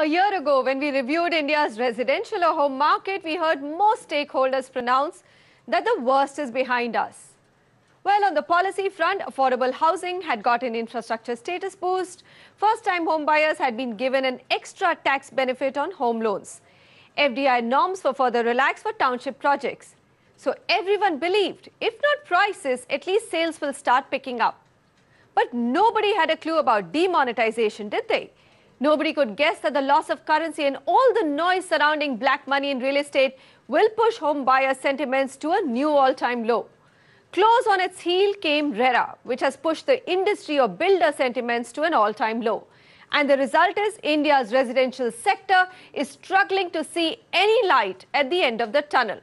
A year ago, when we reviewed India's residential or home market, we heard most stakeholders pronounce that the worst is behind us. Well, on the policy front, affordable housing had got an infrastructure status boost. First-time home buyers had been given an extra tax benefit on home loans. FDI norms were further relaxed for township projects. So everyone believed, if not prices, at least sales will start picking up. But nobody had a clue about demonetization, did they? Nobody could guess that the loss of currency and all the noise surrounding black money in real estate will push home buyer sentiments to a new all-time low. Close on its heel came RERA, which has pushed the industry or builder sentiments to an all-time low. And the result is India's residential sector is struggling to see any light at the end of the tunnel.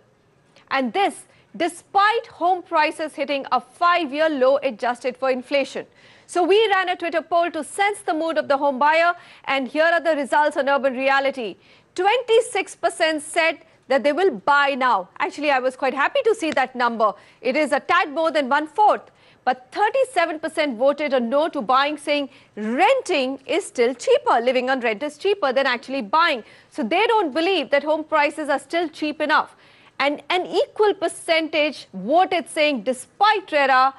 And this, despite home prices hitting a 5-year low adjusted for inflation. So we ran a Twitter poll to sense the mood of the home buyer, and here are the results on Urban Reality. 26% said that they will buy now. Actually, I was quite happy to see that number. It is a tad more than 1/4. But 37% voted a no to buying, saying renting is still cheaper. Living on rent is cheaper than actually buying. So they don't believe that home prices are still cheap enough. And an equal percentage voted saying despite RERA,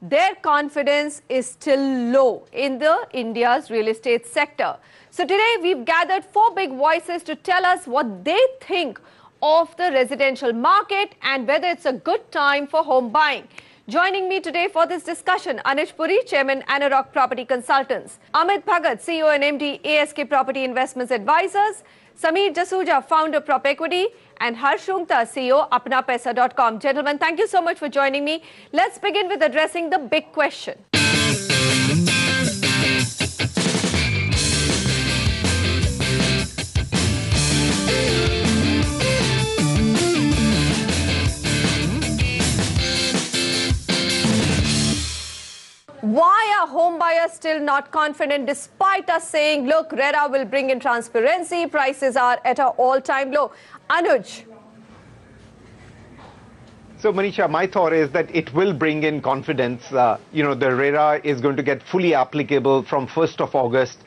their confidence is still low in the India's real estate sector. So today we've gathered 4 big voices to tell us what they think of the residential market and whether it's a good time for home buying. Joining me today for this discussion, Anish Puri, Chairman, Anurag Property Consultants; Amit Bhagat, CEO and MD, ASK Property Investments Advisors; Sameer Jasuja, Founder, Prop Equity; and Roongta, CEO, Apnapaisa.com. Gentlemen, thank you so much for joining me. Let's begin with addressing the big question. Why are home buyers still not confident despite us saying, look, RERA will bring in transparency, prices are at an all-time low? Anuj. So, Manisha, my thought is that it will bring in confidence. The RERA is going to get fully applicable from 1st of August.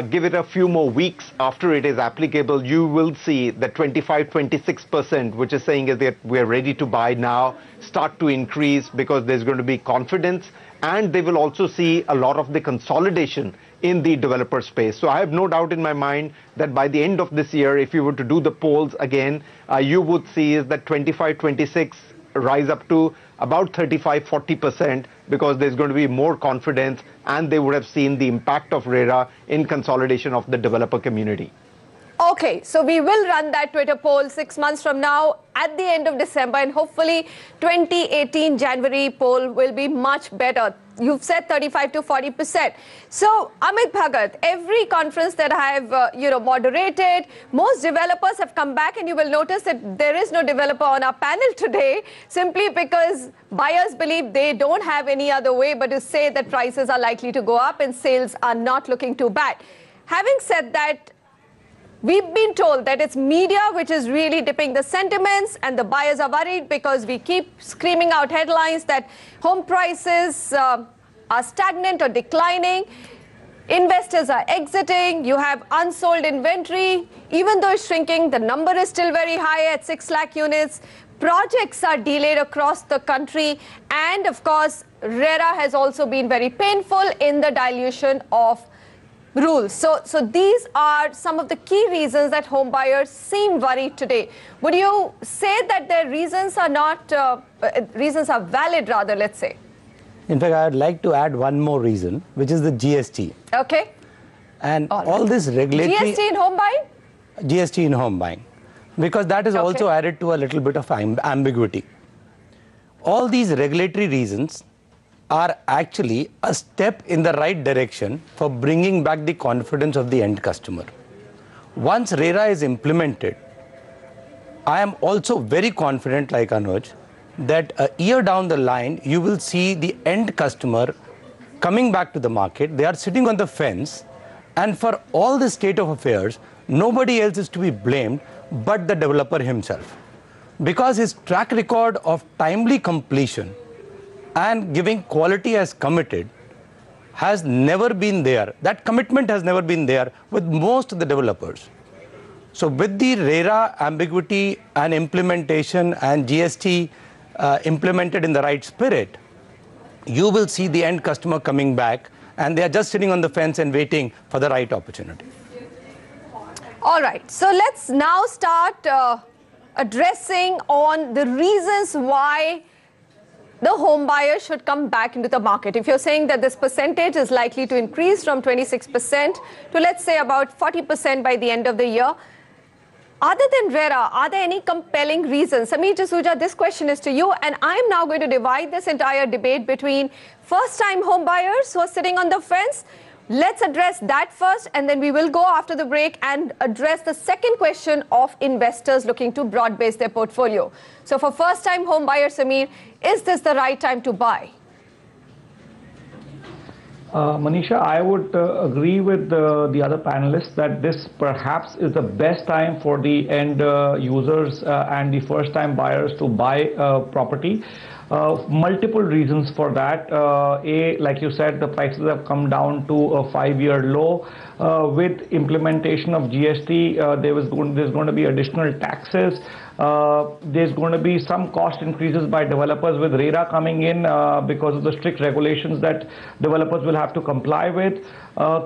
Give it a few more weeks after it is applicable, you will see that 25-26%, which is saying is that we're ready to buy now, start to increase because there's going to be confidence. And they will also see a lot of the consolidation in the developer space. So I have no doubt in my mind that by the end of this year, if you were to do the polls again, you would see is that 25-26 rise up to about 35-40% because there's going to be more confidence and they would have seen the impact of RERA in consolidation of the developer community. Okay, so we will run that Twitter poll 6 months from now at the end of December, and hopefully 2018 January poll will be much better. You've said 35-40%. So, Amit Bhagat, every conference that I have moderated, most developers have come back, and you will notice that there is no developer on our panel today simply because buyers believe they don't have any other way but to say that prices are likely to go up and sales are not looking too bad. Having said that, we've been told that it's media which is really dipping the sentiments, and the buyers are worried because we keep screaming out headlines that home prices are stagnant or declining. Investors are exiting. You have unsold inventory. Even though it's shrinking, the number is still very high at 6 lakh units. Projects are delayed across the country. And of course, RERA has also been very painful in the dilution of rules. So these are some of the key reasons that home buyers seem worried today. Would you say that their reasons are not, reasons are valid rather, let's say? In fact, I would like to add one more reason, which is the GST. Okay. And all this regulatory... GST in home buying? GST in home buying. Because that is also added to a little bit of ambiguity. All these regulatory reasons are actually a step in the right direction for bringing back the confidence of the end customer. Once RERA is implemented, I am also very confident, like Anuj, that a year down the line, you will see the end customer coming back to the market. They are sitting on the fence, and for all the state of affairs, nobody else is to be blamed but the developer himself. Because his track record of timely completion and giving quality as committed has never been there. That commitment has never been there with most of the developers. So with the RERA ambiguity and implementation and GST implemented in the right spirit, you will see the end customer coming back, and they are just sitting on the fence and waiting for the right opportunity. All right, so let's now start addressing on the reasons why the home buyer should come back into the market. If you're saying that this percentage is likely to increase from 26% to, let's say, about 40% by the end of the year, other than RERA, are there any compelling reasons? Sameer Jasuja, this question is to you, and I'm now going to divide this entire debate between first-time home buyers who are sitting on the fence. Let's address that first, and then we will go after the break and address the second question of investors looking to broad-base their portfolio. So for first-time home buyers, Sameer, is this the right time to buy? Manisha, I would agree with the other panelists that this perhaps is the best time for the end users and the first-time buyers to buy property. Multiple reasons for that. Like you said, the prices have come down to a 5-year low. With implementation of GST, there's going to be additional taxes. There's going to be some cost increases by developers with RERA coming in because of the strict regulations that developers will have to comply with.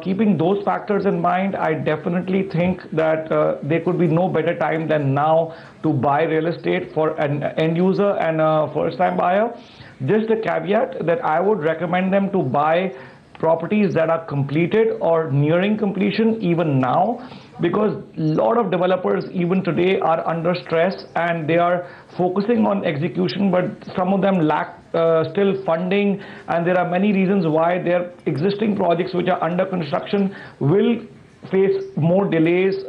Keeping those factors in mind, I definitely think that there could be no better time than now to buy real estate for an end user and a first-time buyer. Just a caveat that I would recommend them to buy properties that are completed or nearing completion even now, because a lot of developers even today are under stress and they are focusing on execution, but some of them lack still funding, and there are many reasons why their existing projects which are under construction will face more delays.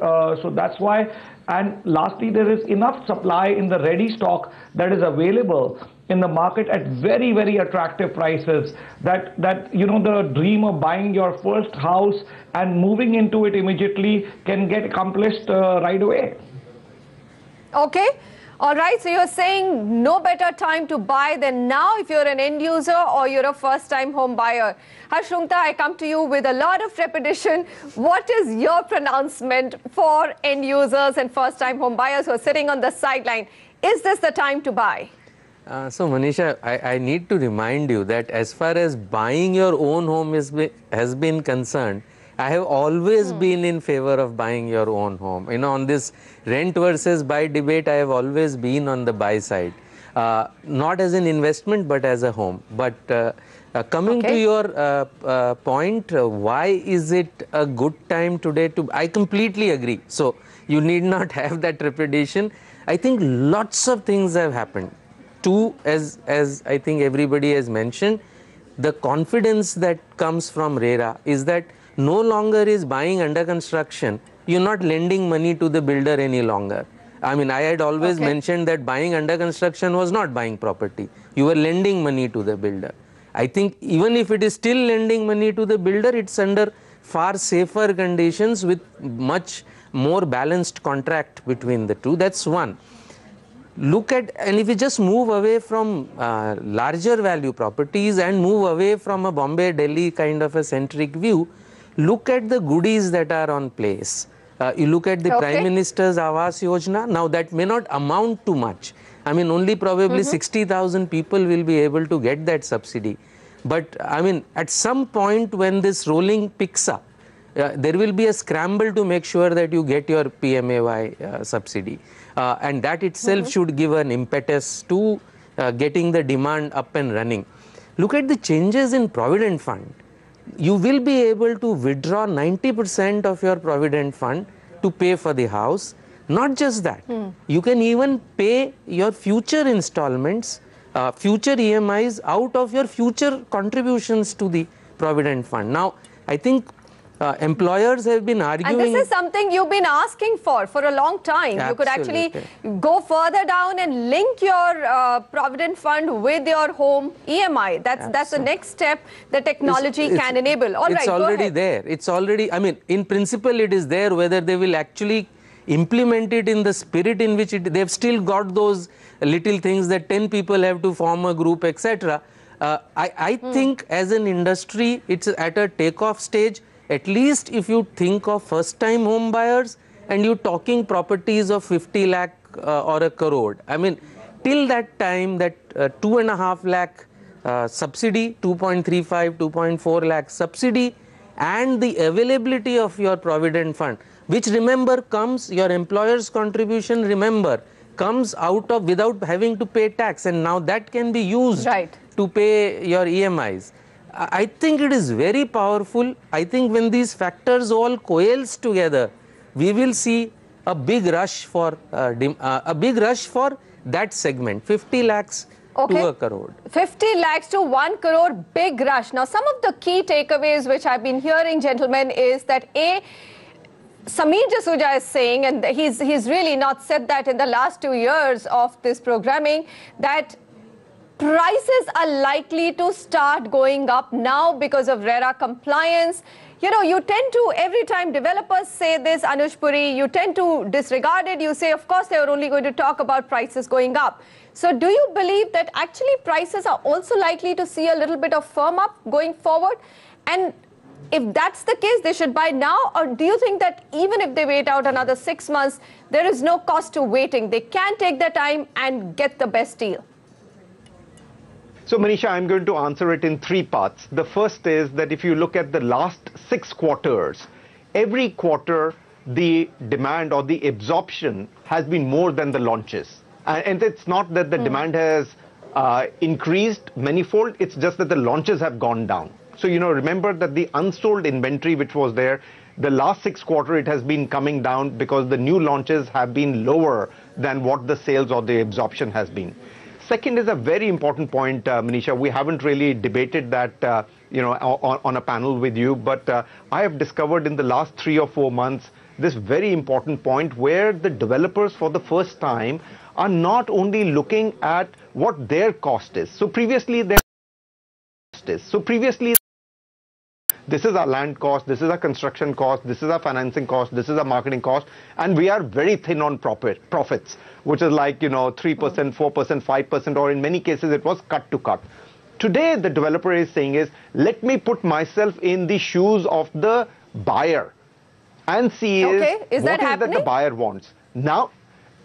So that's why. And lastly, there is enough supply in the ready stock that is available in the market at very, very attractive prices that you know, the dream of buying your first house and moving into it immediately can get accomplished right away. Okay. All right, so you're saying no better time to buy than now if you're an end user or you're a first-time home buyer. Roongta, I come to you with a lot of repetition. What is your pronouncement for end users and first-time home buyers who are sitting on the sideline? Is this the time to buy? So Manisha, I need to remind you that as far as buying your own home has been concerned, I have always been in favor of buying your own home. You know, on this rent versus buy debate, I have always been on the buy side. Not as an investment, but as a home. But coming to your point, why is it a good time today to... I completely agree. So you need not have that trepidation. I think lots of things have happened. Two, as I think everybody has mentioned, the confidence that comes from RERA is that no longer is buying under construction, you're not lending money to the builder any longer. I mean, I had always mentioned that buying under construction was not buying property. You were lending money to the builder. I think even if it is still lending money to the builder, it's under far safer conditions with much more balanced contract between the two. That's one. Look at, and if you just move away from larger value properties and move away from a Bombay, Delhi kind of a centric view, look at the goodies that are on place. You look at the Prime Minister's Awas Yojana. Now that may not amount to much. I mean, only probably 60,000 people will be able to get that subsidy. But I mean, at some point when this rolling picks up, there will be a scramble to make sure that you get your PMAY subsidy. And that itself should give an impetus to getting the demand up and running. Look at the changes in Provident Fund. You will be able to withdraw 90% of your Provident Fund to pay for the house. Not just that, you can even pay your future installments, future EMIs out of your future contributions to the Provident Fund. Now, I think employers have been arguing... And this is something you've been asking for a long time. Absolutely. You could actually go further down and link your Provident Fund with your home EMI. That's the next step the technology can enable. All right, it's already there. It's already, I mean, in principle it is there. Whether they will actually implement it in the spirit in which they've still got those little things that 10 people have to form a group, etc. I think as an industry, it's at a takeoff stage. At least if you think of first-time home buyers and you're talking properties of 50 lakh or a crore. I mean, till that time, that 2.5 lakh subsidy, 2.35, 2.4 lakh subsidy, and the availability of your provident fund, which remember comes, your employer's contribution, remember, comes out of without having to pay tax, and now that can be used to pay your EMIs. I think it is very powerful. I think when these factors all coalesce together, we will see a big rush for that segment, 50 lakhs to a crore. 50 lakhs to 1 crore, big rush. Now, some of the key takeaways which I've been hearing, gentlemen, is that Sameer Jasuja is saying, and he's really not said that in the last 2 years of this programming, that prices are likely to start going up now because of RERA compliance. You know, you tend to, every time developers say this, Anush Puri, you tend to disregard it. You say, of course, they are only going to talk about prices going up. So do you believe that actually prices are also likely to see a little bit of firm up going forward? And if that's the case, they should buy now? Or do you think that even if they wait out another 6 months, there is no cost to waiting? They can take their time and get the best deal. So, Manisha, I'm going to answer it in 3 parts. The first is that if you look at the last 6 quarters, every quarter the demand or the absorption has been more than the launches. And it's not that the demand has increased manifold, it's just that the launches have gone down. So, you know, remember that the unsold inventory which was there, the last 6 quarters, it has been coming down because the new launches have been lower than what the sales or the absorption has been. Second is a very important point, Manisha. We haven't really debated that, you know, on a panel with you, but I have discovered in the last 3 or 4 months this very important point where the developers for the first time are not only looking at what their cost is. So previously, this is our land cost, this is our construction cost, this is our financing cost, this is our marketing cost, and we are very thin on profits, which is like, you know, 3%, 4%, 5%, or in many cases it was cut to cut. Today, the developer is saying is, let me put myself in the shoes of the buyer and see what is that the buyer wants. Now,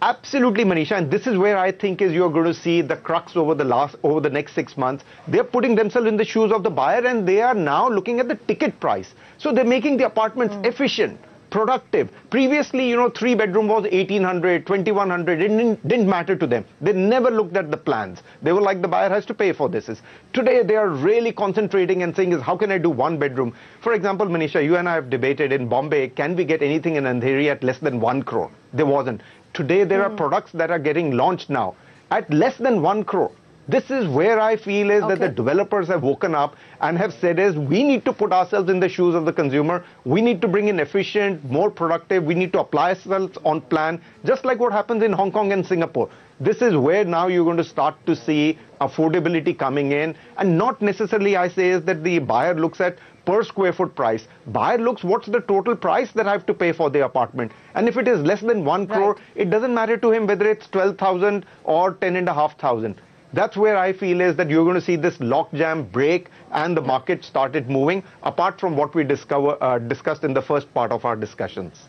absolutely, Manisha, and this is where I think is you're going to see the crux over the next 6 months. They're putting themselves in the shoes of the buyer, and they are now looking at the ticket price. So they're making the apartments efficient, productive. Previously, you know, 3-bedroom was 1,800, 2,100. It didn't matter to them. They never looked at the plans. They were like, the buyer has to pay for this. Today, they are really concentrating and saying, how can I do 1 bedroom? For example, Manisha, you and I have debated in Bombay, can we get anything in Andheri at less than 1 crore? There wasn't. Today, there are products that are getting launched now at less than 1 crore. This is where I feel is that the developers have woken up and have said is we need to put ourselves in the shoes of the consumer. We need to bring in efficient, more productive. We need to apply ourselves on plan, just like what happens in Hong Kong and Singapore. This is where now you're going to start to see affordability coming in, and not necessarily I say is that the buyer looks at per square foot price. Buyer looks what's the total price that I have to pay for the apartment. And if it is less than 1 crore, it doesn't matter to him whether it's 12,000 or 10,500. That's where I feel is that you're going to see this lockjam break and the market started moving, apart from what we discussed in the first part of our discussions.